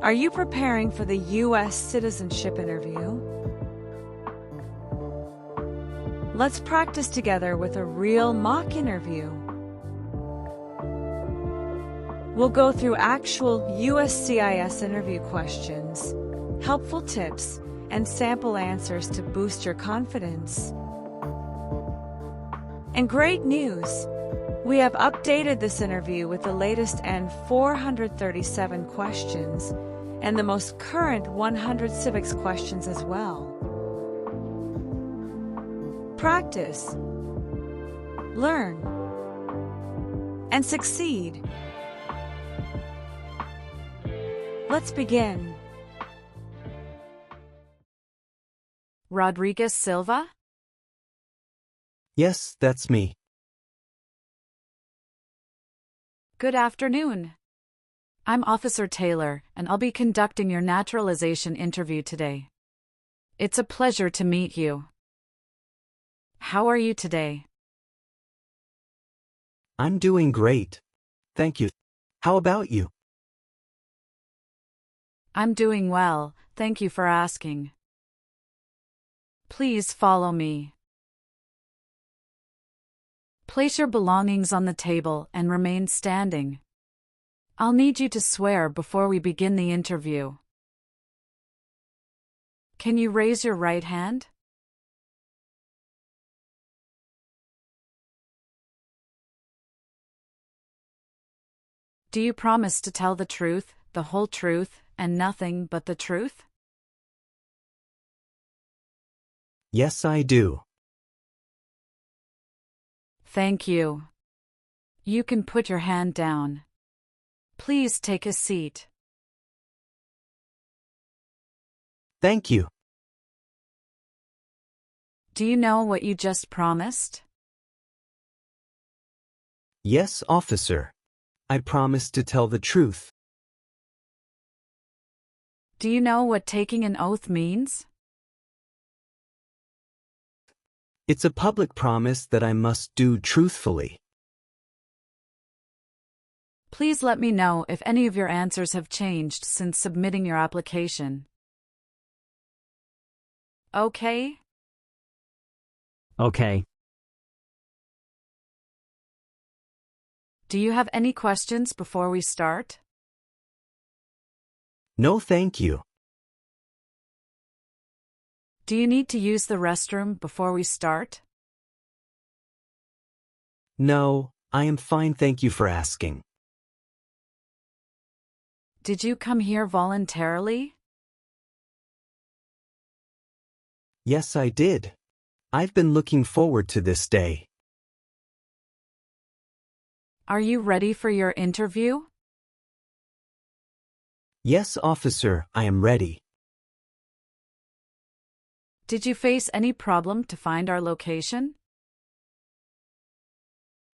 Are you preparing for the US Citizenship Interview? Let's practice together with a real mock interview. We'll go through actual USCIS interview questions, helpful tips, and sample answers to boost your confidence. And great news! We have updated this interview with the latest N-437 questions and the most current 100 civics questions as well. Practice, learn, and succeed. Let's begin. Rodriguez Silva? Yes, that's me. Good afternoon. I'm Officer Taylor, and I'll be conducting your naturalization interview today. It's a pleasure to meet you. How are you today? I'm doing great. Thank you. How about you? I'm doing well, thank you for asking. Please follow me. Place your belongings on the table and remain standing. I'll need you to swear before we begin the interview. Can you raise your right hand? Do you promise to tell the truth, the whole truth, and nothing but the truth? Yes, I do. Thank you. You can put your hand down. Please take a seat. Thank you. Do you know what you just promised? Yes, officer. I promise to tell the truth. Do you know what taking an oath means? It's a public promise that I must do truthfully. Please let me know if any of your answers have changed since submitting your application. Okay? Okay. Do you have any questions before we start? No, thank you. Do you need to use the restroom before we start? No, I am fine, thank you for asking. Did you come here voluntarily? Yes, I did. I've been looking forward to this day. Are you ready for your interview? Yes, officer, I am ready. Did you face any problem to find our location?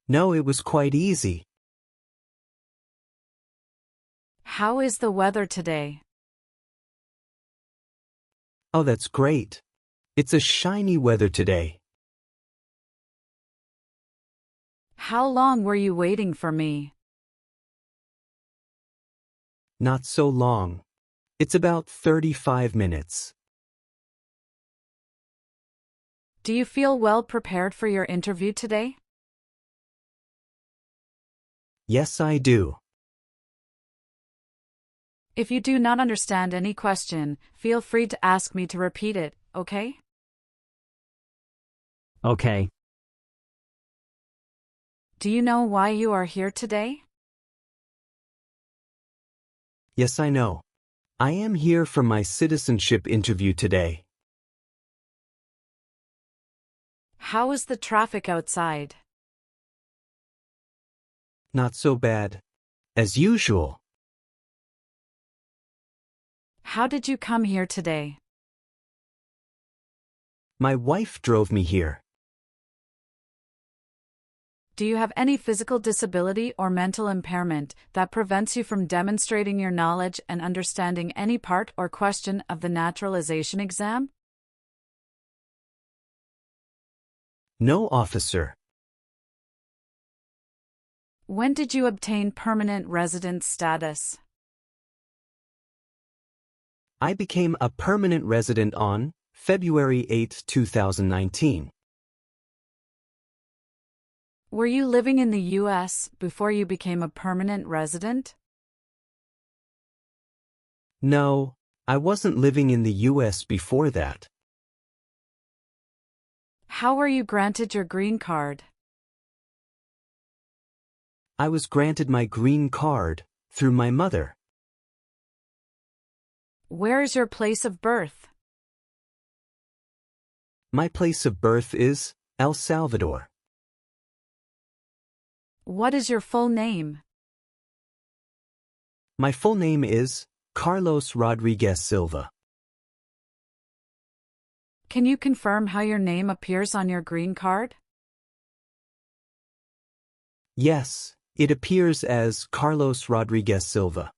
No, it was quite easy. How is the weather today? Oh, that's great. It's a shiny weather today. How long were you waiting for me? Not so long. It's about 35 minutes. Do you feel well prepared for your interview today? Yes, I do. If you do not understand any question, feel free to ask me to repeat it, okay? Okay. Do you know why you are here today? Yes, I know. I am here for my citizenship interview today. How is the traffic outside? Not so bad. As usual. How did you come here today? My wife drove me here. Do you have any physical disability or mental impairment that prevents you from demonstrating your knowledge and understanding any part or question of the naturalization exam? No, officer. When did you obtain permanent resident status? I became a permanent resident on February 8, 2019. Were you living in the U.S. before you became a permanent resident? No, I wasn't living in the U.S. before that. How were you granted your green card? I was granted my green card through my mother. Where is your place of birth? My place of birth is El Salvador. What is your full name? My full name is Carlos Rodriguez Silva. Can you confirm how your name appears on your green card? Yes, it appears as Carlos Rodriguez Silva.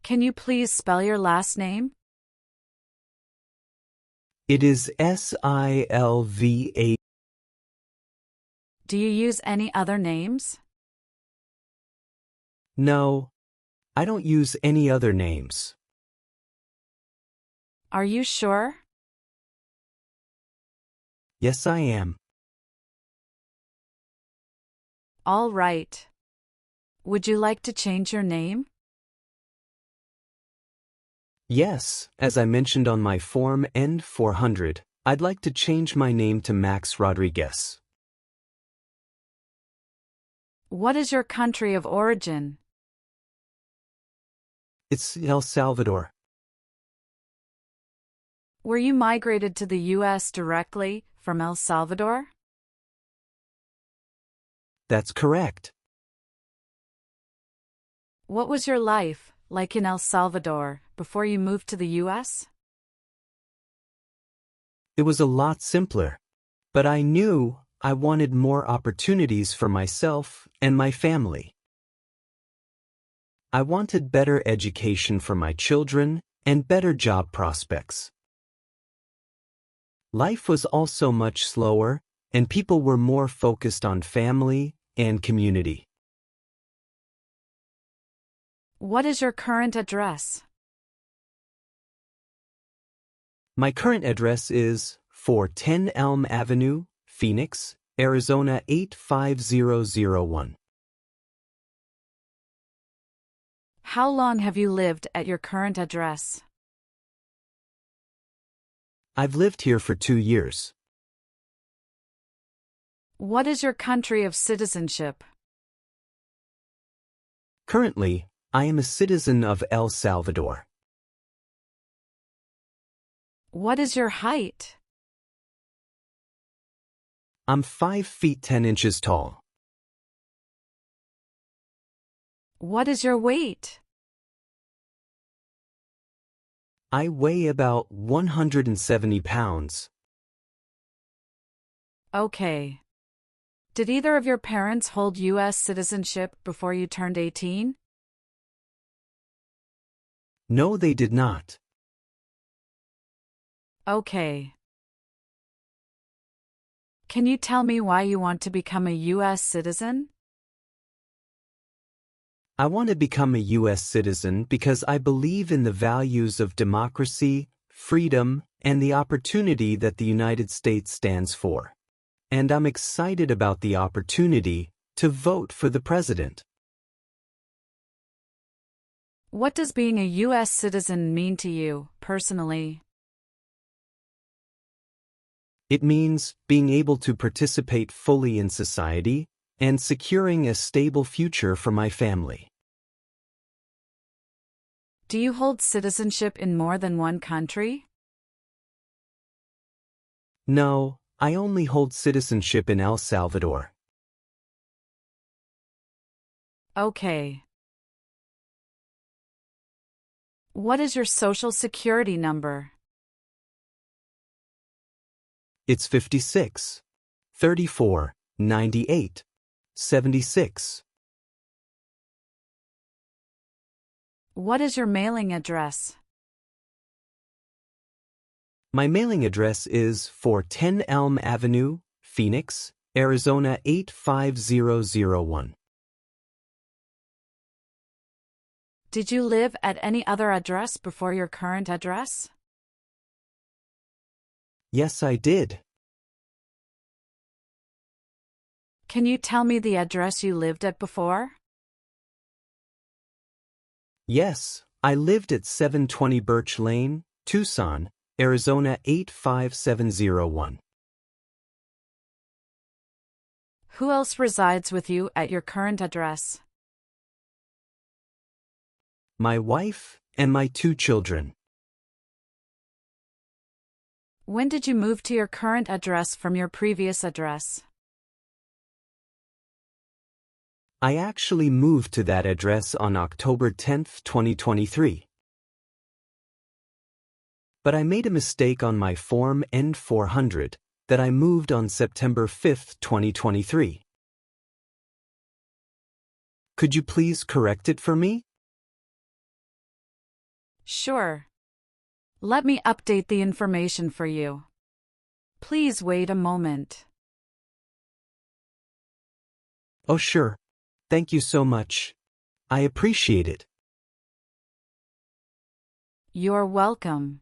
Can you please spell your last name? It is Silva. Do you use any other names? No, I don't use any other names. Are you sure? Yes, I am. All right. Would you like to change your name? Yes, as I mentioned on my form N-400, I'd like to change my name to Max Rodriguez. What is your country of origin? It's El Salvador. Were you migrated to the U.S. directly from El Salvador? That's correct. What was your life like in El Salvador before you moved to the U.S.? It was a lot simpler, but I knew I wanted more opportunities for myself and my family. I wanted better education for my children and better job prospects. Life was also much slower, and people were more focused on family and community. What is your current address? My current address is 410 Elm Avenue, Phoenix, Arizona 85001. How long have you lived at your current address? I've lived here for 2 years. What is your country of citizenship? Currently, I am a citizen of El Salvador. What is your height? I'm 5 feet 10 inches tall. What is your weight? I weigh about 170 pounds. Okay. Did either of your parents hold U.S. citizenship before you turned 18? No, they did not. Okay. Can you tell me why you want to become a U.S. citizen? I want to become a U.S. citizen because I believe in the values of democracy, freedom, and the opportunity that the United States stands for. And I'm excited about the opportunity to vote for the president. What does being a U.S. citizen mean to you, personally? It means being able to participate fully in society and securing a stable future for my family. Do you hold citizenship in more than one country? No, I only hold citizenship in El Salvador. Okay. What is your social security number? It's 56, 34, 98, 76. What is your mailing address? My mailing address is 410 Elm Avenue, Phoenix, Arizona 85001. Did you live at any other address before your current address? Yes, I did. Can you tell me the address you lived at before? Yes, I lived at 720 Birch Lane, Tucson, Arizona 85701. Who else resides with you at your current address? My wife and my 2 children. When did you move to your current address from your previous address? I actually moved to that address on October 10, 2023. But I made a mistake on my Form N-400 that I moved on September 5, 2023. Could you please correct it for me? Sure. Let me update the information for you. Please wait a moment. Oh, sure. Thank you so much. I appreciate it. You're welcome.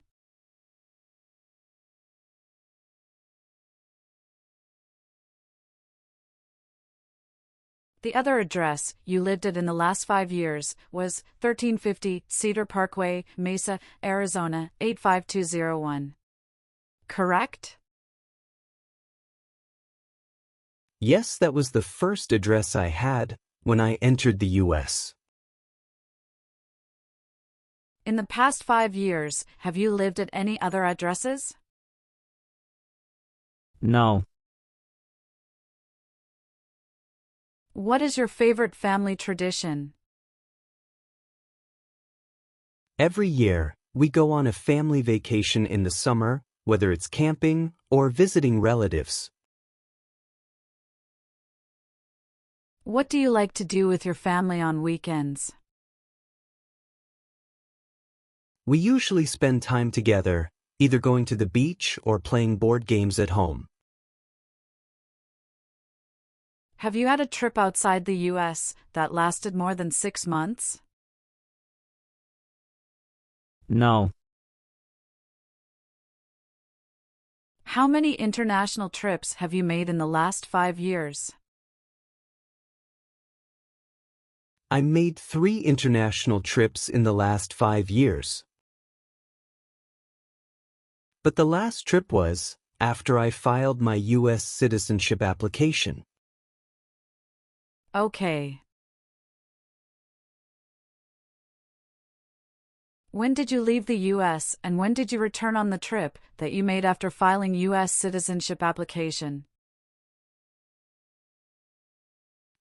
The other address you lived at in the last 5 years was 1350 Cedar Parkway, Mesa, Arizona 85201. Correct? Yes, that was the first address I had when I entered the U.S. In the past 5 years, have you lived at any other addresses? No. What is your favorite family tradition? Every year, we go on a family vacation in the summer, whether it's camping or visiting relatives. What do you like to do with your family on weekends? We usually spend time together, either going to the beach or playing board games at home. Have you had a trip outside the U.S. that lasted more than 6 months? No. How many international trips have you made in the last 5 years? I made 3 international trips in the last 5 years. But the last trip was after I filed my US citizenship application. Okay. When did you leave the U.S. and when did you return on the trip that you made after filing U.S. citizenship application?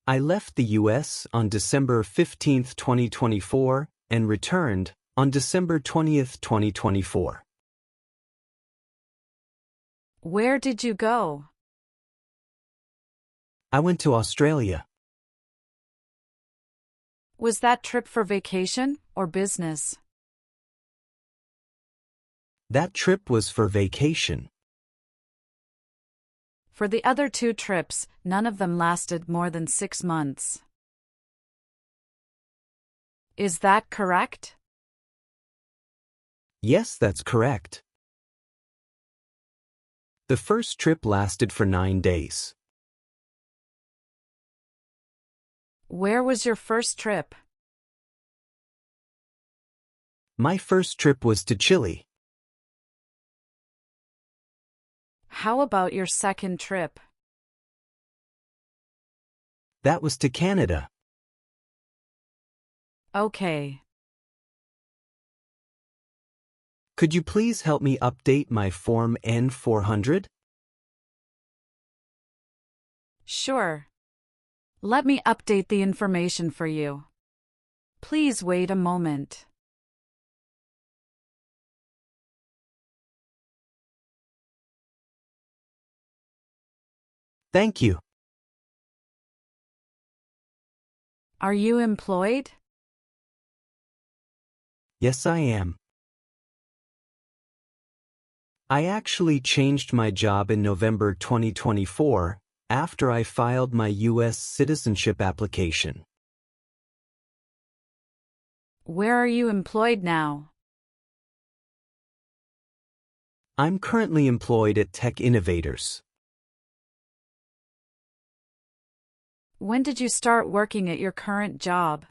I left the U.S. on December 15, 2024, and returned on December 20, 2024. Where did you go? I went to Australia. Was that trip for vacation or business? That trip was for vacation. For the other 2 trips, none of them lasted more than 6 months. Is that correct? Yes, that's correct. The first trip lasted for 9 days. Where was your first trip? My first trip was to Chile. How about your second trip? That was to Canada. Okay. Could you please help me update my Form N-400? Sure. Let me update the information for you. Please wait a moment. Thank you. Are you employed? Yes, I am. I actually changed my job in November 2024 after I filed my U.S. citizenship application. Where are you employed now? I'm currently employed at Tech Innovators. When did you start working at your current job?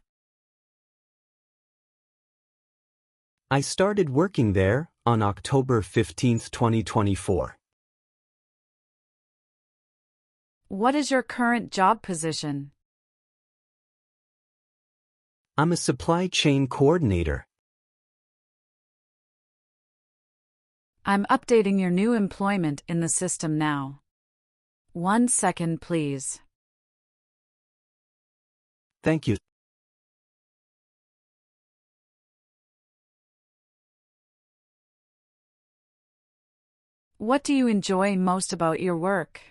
I started working there on October 15, 2024. What is your current job position? I'm a supply chain coordinator. I'm updating your new employment in the system now. 1 second, please. Thank you. What do you enjoy most about your work?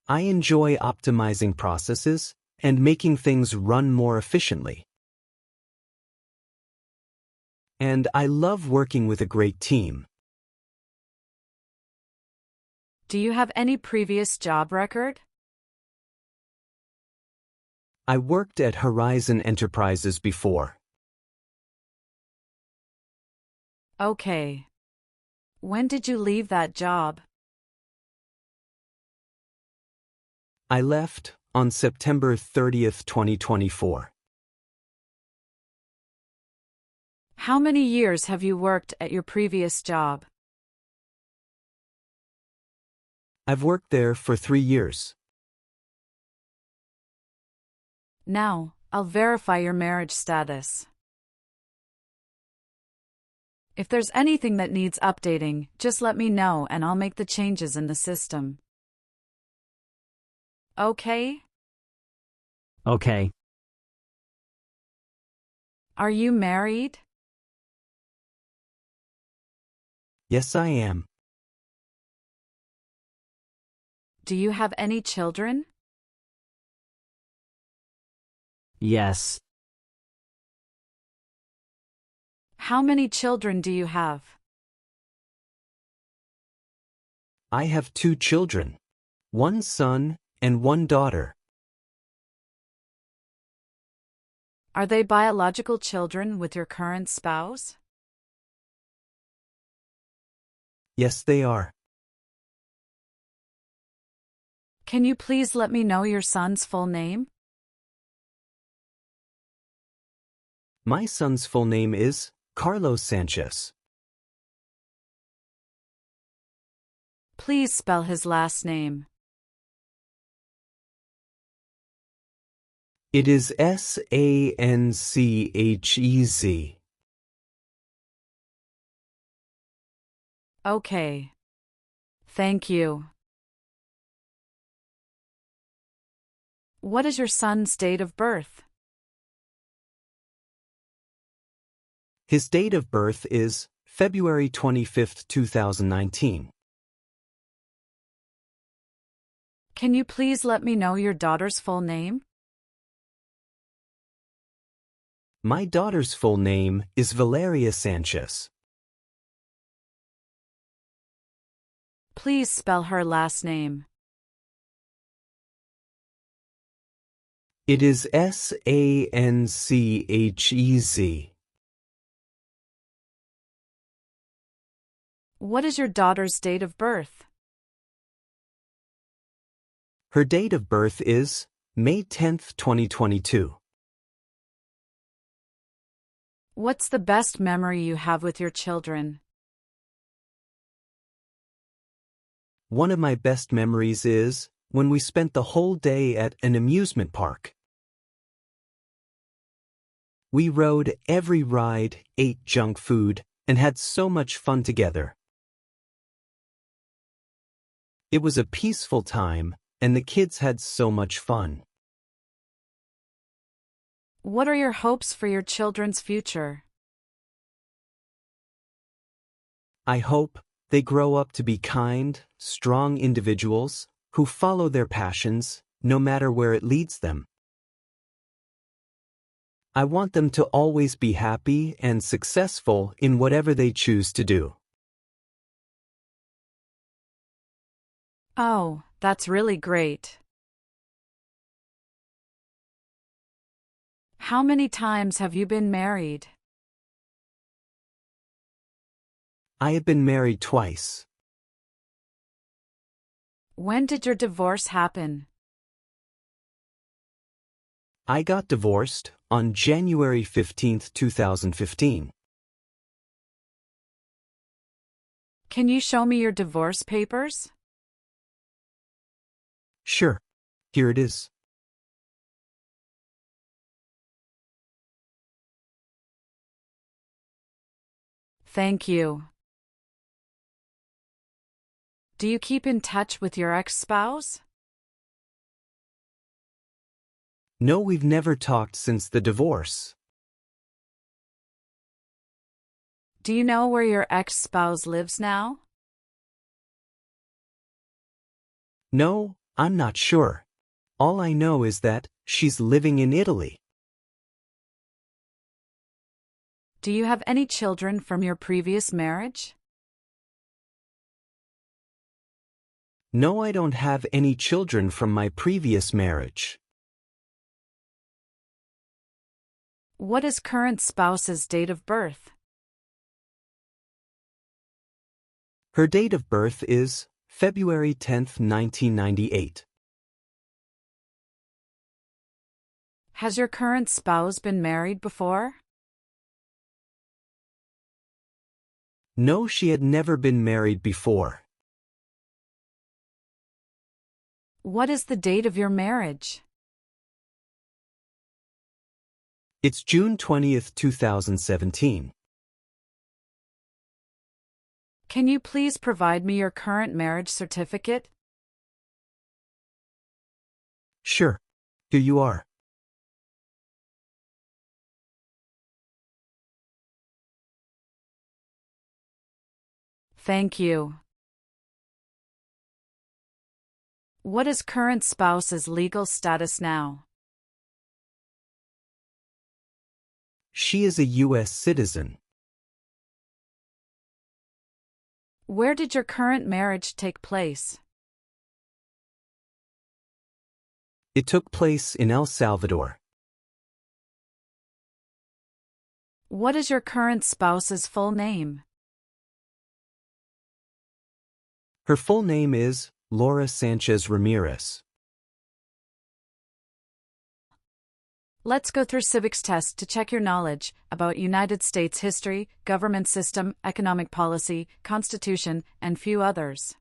I enjoy optimizing processes and making things run more efficiently. And I love working with a great team. Do you have any previous job record? I worked at Horizon Enterprises before. Okay. When did you leave that job? I left on September 30th, 2024. How many years have you worked at your previous job? I've worked there for 3 years. Now, I'll verify your marriage status. If there's anything that needs updating, just let me know and I'll make the changes in the system. Okay? Okay. Are you married? Yes, I am. Do you have any children? Yes. How many children do you have? I have 2 children, 1 son and 1 daughter. Are they biological children with your current spouse? Yes, they are. Can you please let me know your son's full name? My son's full name is Carlos Sanchez. Please spell his last name. It is Sanchez. Okay. Thank you. What is your son's date of birth? His date of birth is February 25th, 2019. Can you please let me know your daughter's full name? My daughter's full name is Valeria Sanchez. Please spell her last name. It is Sanchez. What is your daughter's date of birth? Her date of birth is May 10th, 2022. What's the best memory you have with your children? One of my best memories is when we spent the whole day at an amusement park. We rode every ride, ate junk food, and had so much fun together. It was a peaceful time, and the kids had so much fun. What are your hopes for your children's future? I hope they grow up to be kind, strong individuals who follow their passions, no matter where it leads them. I want them to always be happy and successful in whatever they choose to do. Oh, that's really great. How many times have you been married? I have been married twice. When did your divorce happen? I got divorced on January 15th, 2015. Can you show me your divorce papers? Sure. Here it is. Thank you. Do you keep in touch with your ex-spouse? No, we've never talked since the divorce. Do you know where your ex-spouse lives now? No, I'm not sure. All I know is that she's living in Italy. Do you have any children from your previous marriage? No, I don't have any children from my previous marriage. What is current spouse's date of birth? Her date of birth is February 10th, 1998. Has your current spouse been married before? No, she had never been married before. What is the date of your marriage? It's June 20th, 2017. Can you please provide me your current marriage certificate? Sure. Here you are. Thank you. What is current spouse's legal status now? She is a US citizen. Where did your current marriage take place? It took place in El Salvador. What is your current spouse's full name? Her full name is Laura Sanchez Ramirez. Let's go through civics test to check your knowledge about United States history, government system, economic policy, constitution, and few others.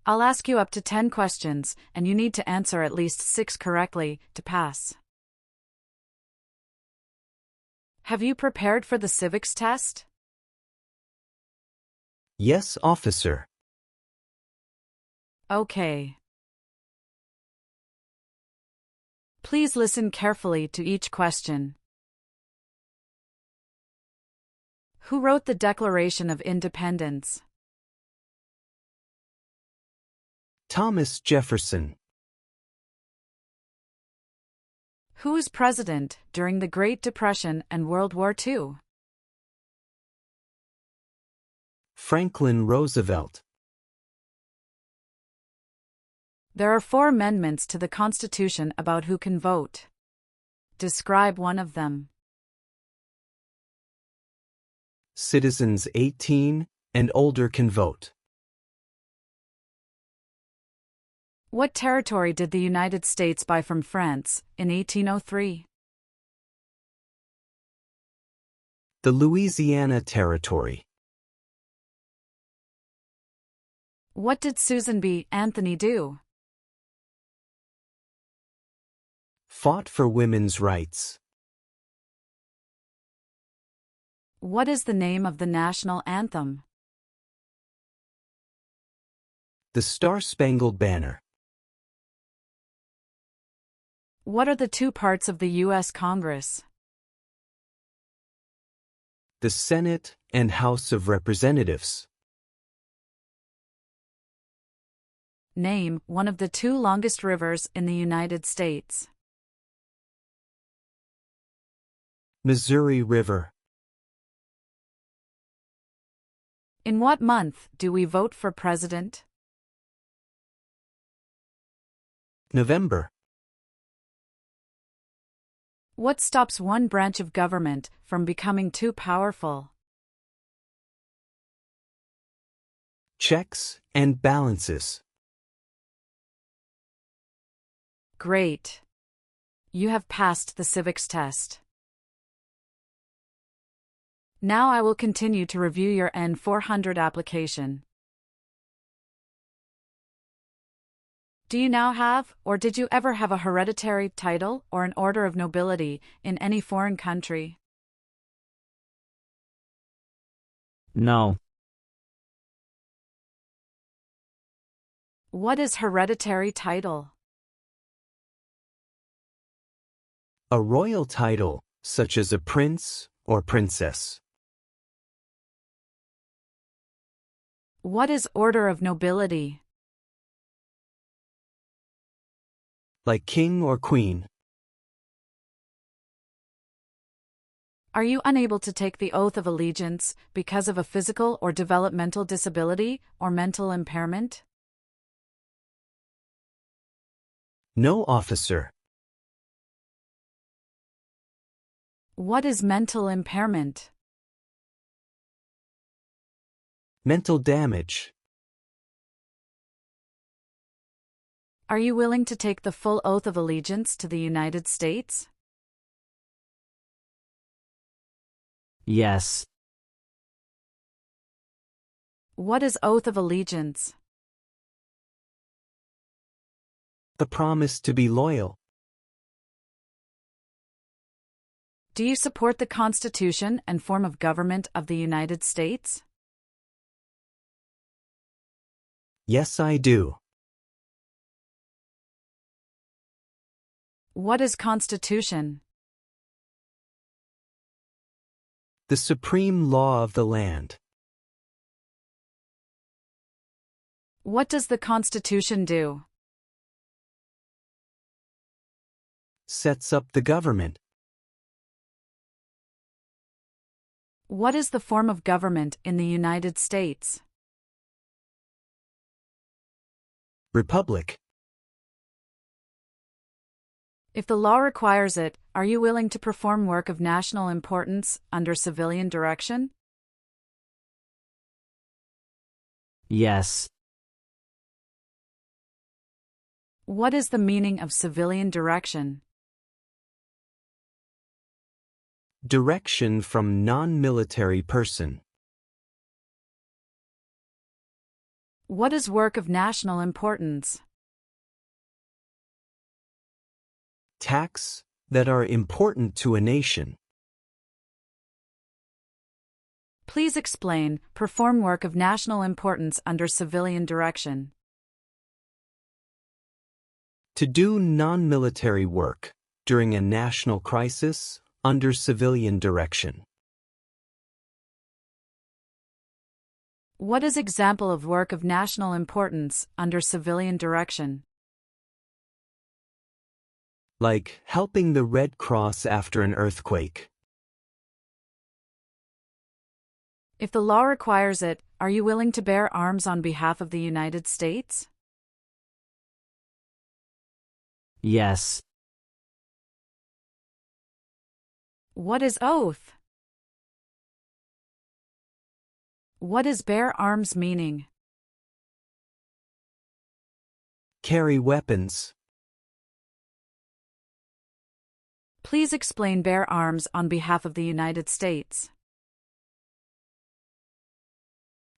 I'll ask you up to 10 questions, and you need to answer at least 6 correctly to pass. Have you prepared for the civics test? Yes, officer. Okay. Please listen carefully to each question. Who wrote the Declaration of Independence? Thomas Jefferson. Who was president during the Great Depression and World War II? Franklin Roosevelt. There are 4 amendments to the Constitution about who can vote. Describe one of them. Citizens 18 and older can vote. What territory did the United States buy from France in 1803? The Louisiana Territory. What did Susan B. Anthony do? Fought for women's rights. What is the name of the national anthem? The Star-Spangled Banner. What are the 2 parts of the U.S. Congress? The Senate and House of Representatives. Name one of the 2 longest rivers in the United States. Missouri River. In what month do we vote for president? November. What stops one branch of government from becoming too powerful? Checks and balances. Great. You have passed the civics test. Now I will continue to review your N-400 application. Do you now have, or did you ever have a hereditary title or an order of nobility in any foreign country? No. What is hereditary title? A royal title, such as a prince or princess. What is order of nobility? Like king or queen. Are you unable to take the oath of allegiance because of a physical or developmental disability or mental impairment? No, officer. What is mental impairment? Mental damage. Are you willing to take the full oath of allegiance to the United States? Yes. What is oath of allegiance? The promise to be loyal. Do you support the Constitution and form of government of the United States? Yes, I do. What is Constitution? The supreme law of the land. What does the Constitution do? Sets up the government. What is the form of government in the United States? Republic. If the law requires it, are you willing to perform work of national importance under civilian direction? Yes. What is the meaning of civilian direction? Direction from non-military person. What is work of national importance? Tasks that are important to a nation. Please explain, perform work of national importance under civilian direction. To do non-military work during a national crisis under civilian direction. What is example of work of national importance under civilian direction? Like helping the Red Cross after an earthquake. If the law requires it, are you willing to bear arms on behalf of the United States? Yes. What is oath? What is bear arms meaning? Carry weapons. Please explain bear arms on behalf of the United States.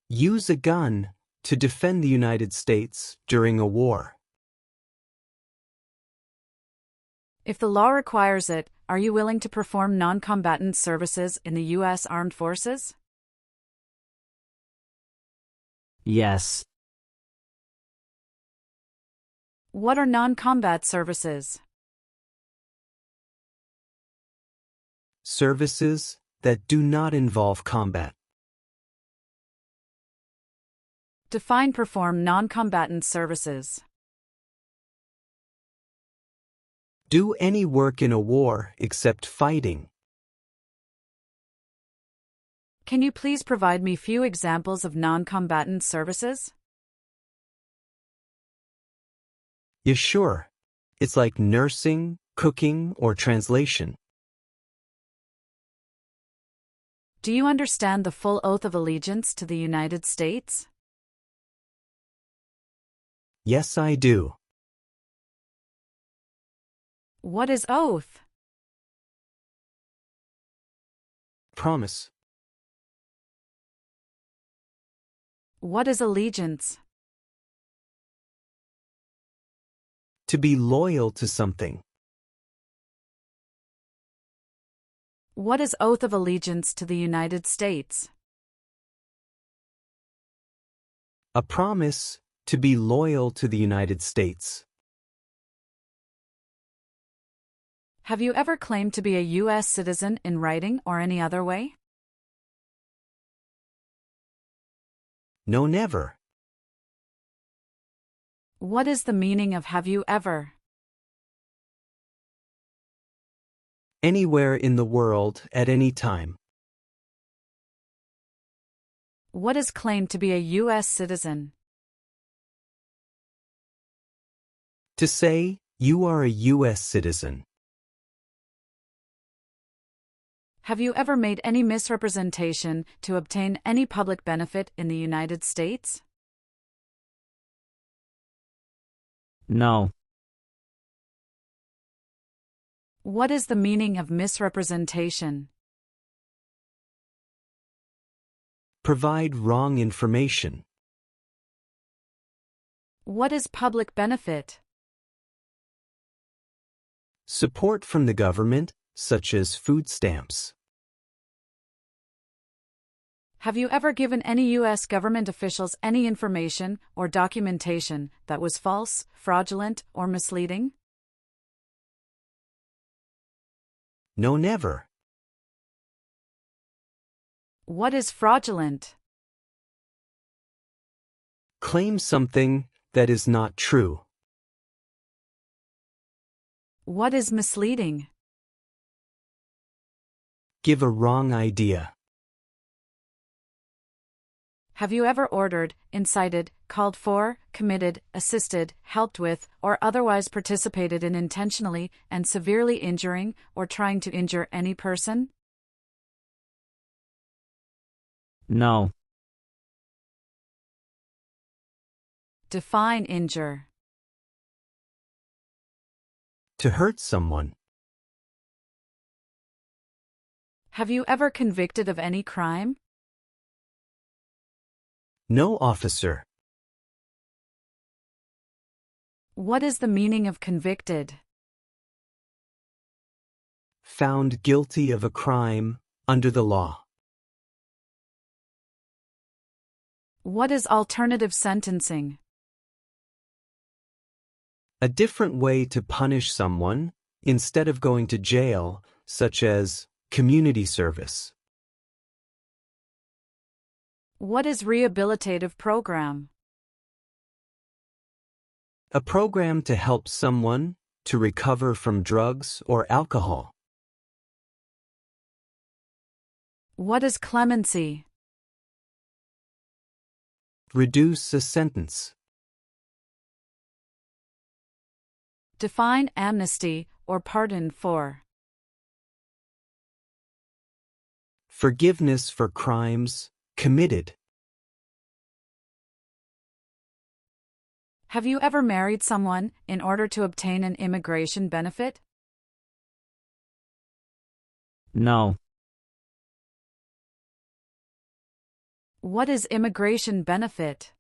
Use a gun to defend the United States during a war. If the law requires it, are you willing to perform non-combatant services in the U.S. Armed Forces? Yes. What are non-combat services? Services that do not involve combat. Define perform non-combatant services. Do any work in a war except fighting. Can you please provide me few examples of non-combatant services? Yeah, sure. It's like nursing, cooking, or translation. Do you understand the full oath of allegiance to the United States? Yes, I do. What is oath? Promise. What is allegiance? To be loyal to something. What is oath of allegiance to the United States? A promise to be loyal to the United States. Have you ever claimed to be a U.S. citizen in writing or any other way? No, never. What is the meaning of have you ever? Anywhere in the world at any time. What is claimed to be a U.S. citizen? To say, you are a U.S. citizen. Have you ever made any misrepresentation to obtain any public benefit in the United States? No. What is the meaning of misrepresentation? Provide wrong information. What is public benefit? Support from the government, such as food stamps. Have you ever given any U.S. government officials any information or documentation that was false, fraudulent, or misleading? No, never. What is fraudulent? Claim something that is not true. What is misleading? Give a wrong idea. Have you ever ordered, incited, called for, committed, assisted, helped with, or otherwise participated in intentionally and severely injuring or trying to injure any person? No. Define injure. To hurt someone. Have you ever convicted of any crime? No, officer. What is the meaning of convicted? Found guilty of a crime under the law. What is alternative sentencing? A different way to punish someone instead of going to jail, such as community service. What is rehabilitative program? A program to help someone to recover from drugs or alcohol. What is clemency? Reduce a sentence. Define amnesty or pardon for. Forgiveness for crimes committed. Have you ever married someone in order to obtain an immigration benefit? No. What is immigration benefit?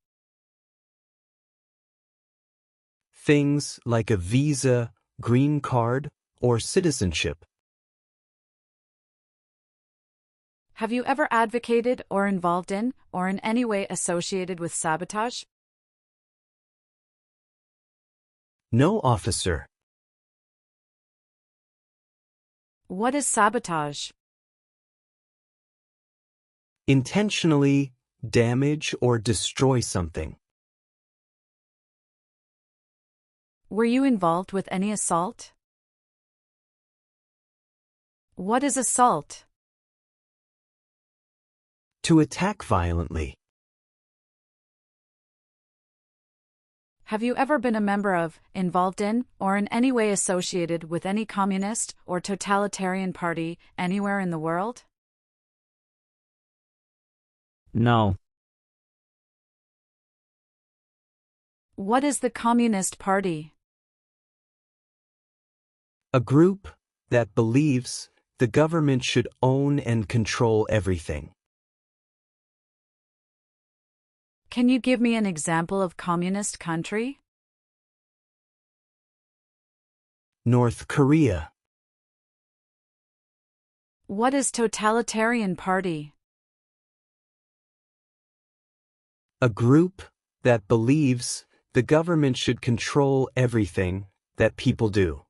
Things like a visa, green card, or citizenship. Have you ever advocated or involved in, or in any way associated with sabotage? No, officer. What is sabotage? Intentionally damage or destroy something. Were you involved with any assault? What is assault? To attack violently. Have you ever been a member of, involved in, or in any way associated with any communist or totalitarian party anywhere in the world? No. What is the Communist Party? A group that believes the government should own and control everything. Can you give me an example of communist country? North Korea. What is totalitarian party? A group that believes the government should control everything that people do.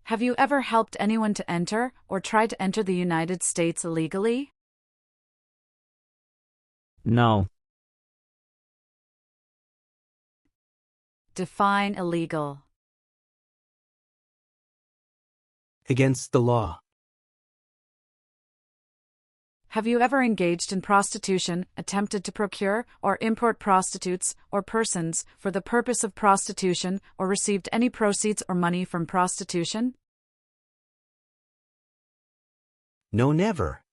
Have you ever helped anyone to enter or try to enter the United States illegally? No. Define illegal. Against the law. Have you ever engaged in prostitution, attempted to procure or import prostitutes or persons for the purpose of prostitution, or received any proceeds or money from prostitution? No, never.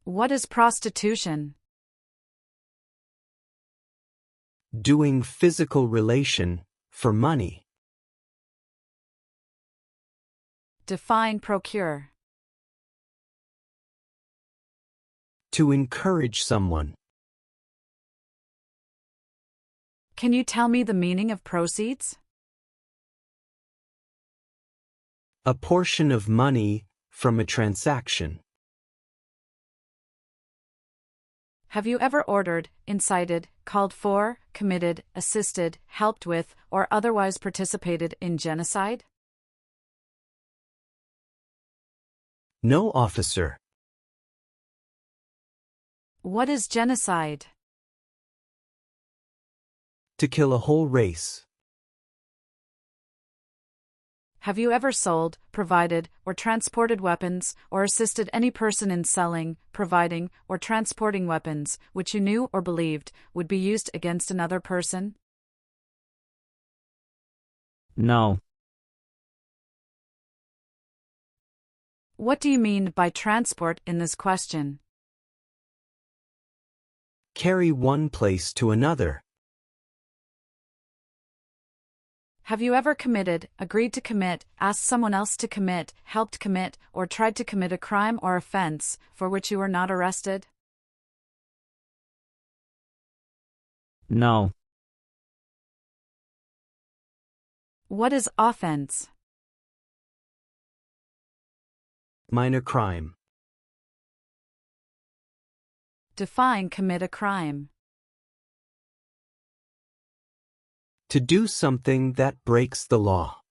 What is prostitution? Doing physical relation for money. Define procure. To encourage someone. Can you tell me the meaning of proceeds? A portion of money from a transaction. Have you ever ordered, incited, called for, committed, assisted, helped with, or otherwise participated in genocide? No, officer. What is genocide? To kill a whole race. Have you ever sold, provided, or transported weapons, or assisted any person in selling, providing, or transporting weapons, which you knew or believed would be used against another person? No. What do you mean by transport in this question? Carry one place to another. Have you ever committed, agreed to commit, asked someone else to commit, helped commit, or tried to commit a crime or offense for which you were not arrested? No. What is offense? Minor crime. Define commit a crime. To do something that breaks the law.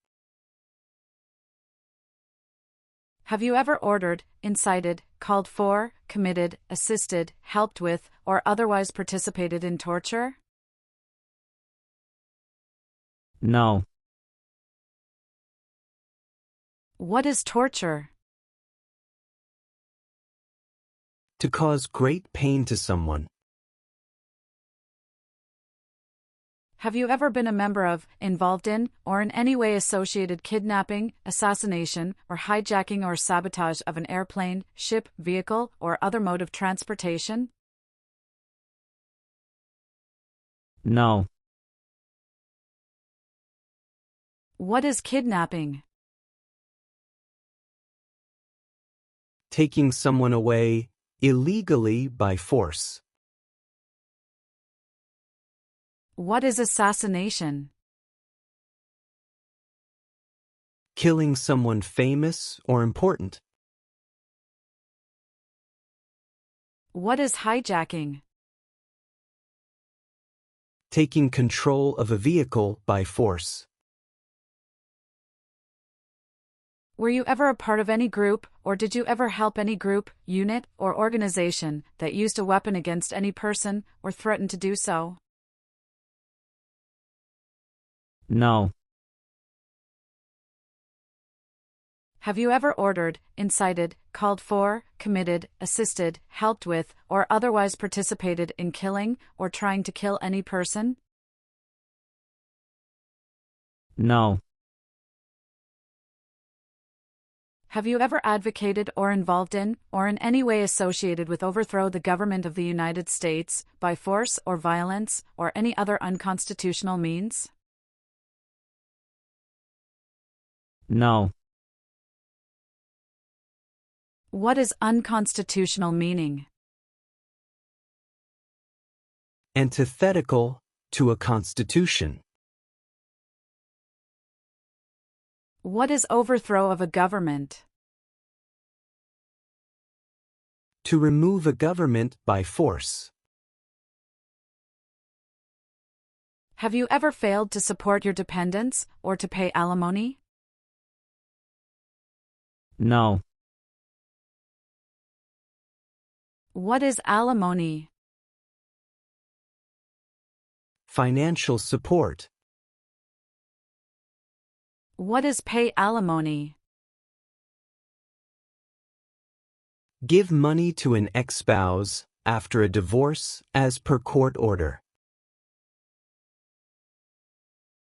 Have you ever ordered, incited, called for, committed, assisted, helped with, or otherwise participated in torture? No. What is torture? To cause great pain to someone. Have you ever been a member of, involved in, or in any way associated kidnapping, assassination, or hijacking or sabotage of an airplane, ship, vehicle, or other mode of transportation? No. What is kidnapping? Taking someone away illegally by force. What is assassination? Killing someone famous or important. What is hijacking? Taking control of a vehicle by force. Were you ever a part of any group, or did you ever help any group, unit, or organization that used a weapon against any person, or threatened to do so? No. Have you ever ordered, incited, called for, committed, assisted, helped with, or otherwise participated in killing, or trying to kill any person? No. Have you ever advocated or involved in, or in any way associated with overthrow the government of the United States, by force or violence, or any other unconstitutional means? No. What is unconstitutional meaning? Antithetical to a constitution. What is overthrow of a government? To remove a government by force. Have you ever failed to support your dependents, or to pay alimony? No. What is alimony? Financial support. What is pay alimony? Give money to an ex-spouse after a divorce as per court order.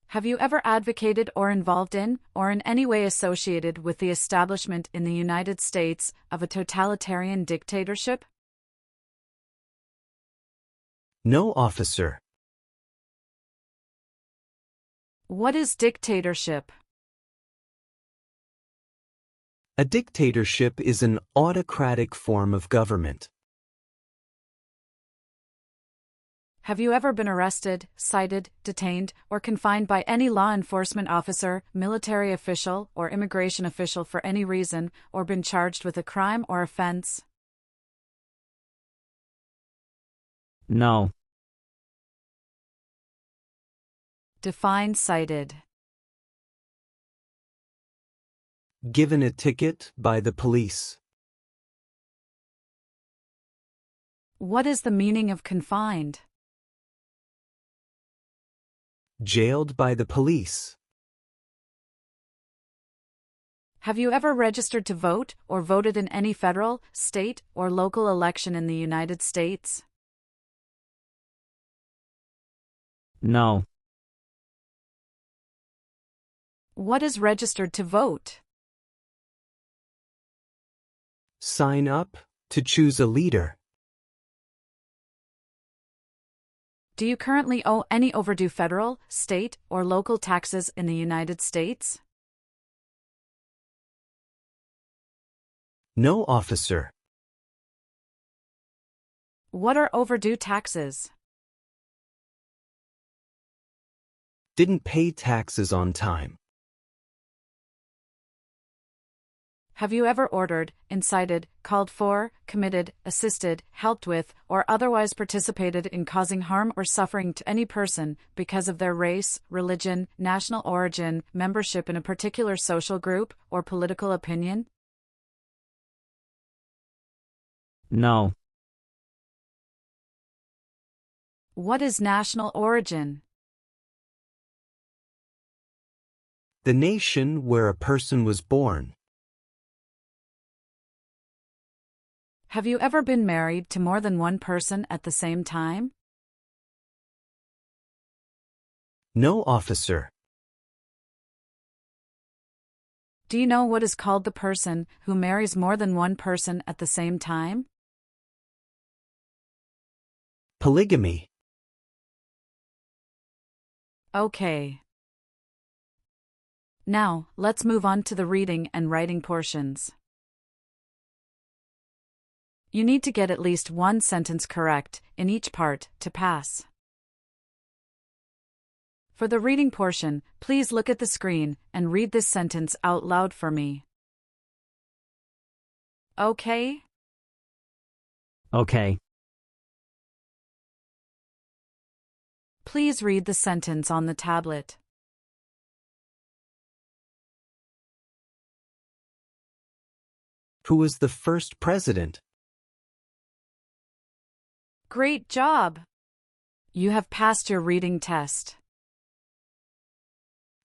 Have you ever advocated or involved in, or in any way associated with the establishment in the United States of a totalitarian dictatorship? No, officer. What is dictatorship? A dictatorship is an autocratic form of government. Have you ever been arrested, cited, detained, or confined by any law enforcement officer, military official, or immigration official for any reason, or been charged with a crime or offense? No. Define cited. Given a ticket by the police. What is the meaning of confined? Jailed by the police. Have you ever registered to vote, or voted in any federal, state, or local election in the United States? No. What is registered to vote? Sign up to choose a leader. Do you currently owe any overdue federal, state, or local taxes in the United States? No, officer. What are overdue taxes? Didn't pay taxes on time. Have you ever ordered, incited, called for, committed, assisted, helped with, or otherwise participated in causing harm or suffering to any person because of their race, religion, national origin, membership in a particular social group, or political opinion? No. What is national origin? The nation where a person was born. Have you ever been married to more than one person at the same time? No, officer. Do you know what is called the person who marries more than one person at the same time? Polygamy. Okay. Now, let's move on to the reading and writing portions. You need to get at least one sentence correct in each part to pass. For the reading portion, please look at the screen and read this sentence out loud for me. Okay? Okay. Please read the sentence on the tablet. Who was the first president? Great job! You have passed your reading test.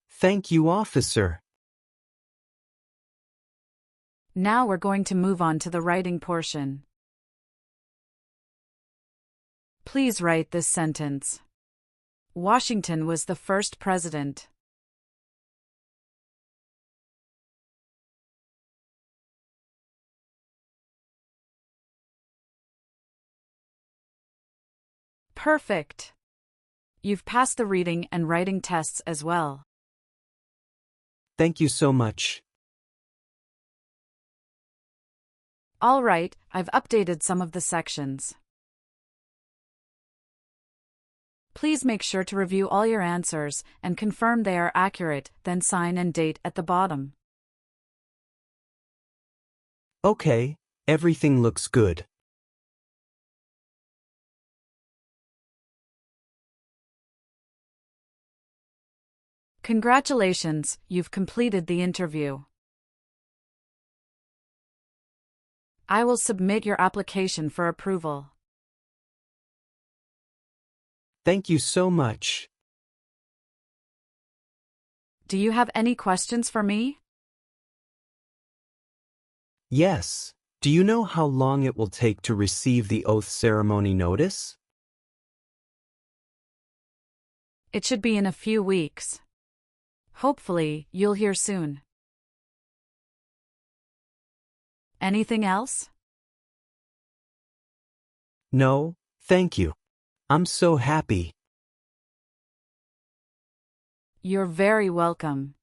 Thank you, officer. Now we're going to move on to the writing portion. Please write this sentence. Washington was the first president. Perfect. You've passed the reading and writing tests as well. Thank you so much. All right, I've updated some of the sections. Please make sure to review all your answers and confirm they are accurate, then sign and date at the bottom. Okay, everything looks good. Congratulations, you've completed the interview. I will submit your application for approval. Thank you so much. Do you have any questions for me? Yes. Do you know how long it will take to receive the oath ceremony notice? It should be in a few weeks. Hopefully, you'll hear soon. Anything else? No, thank you. I'm so happy. You're very welcome.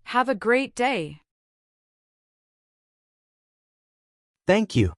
Have a great day. Thank you.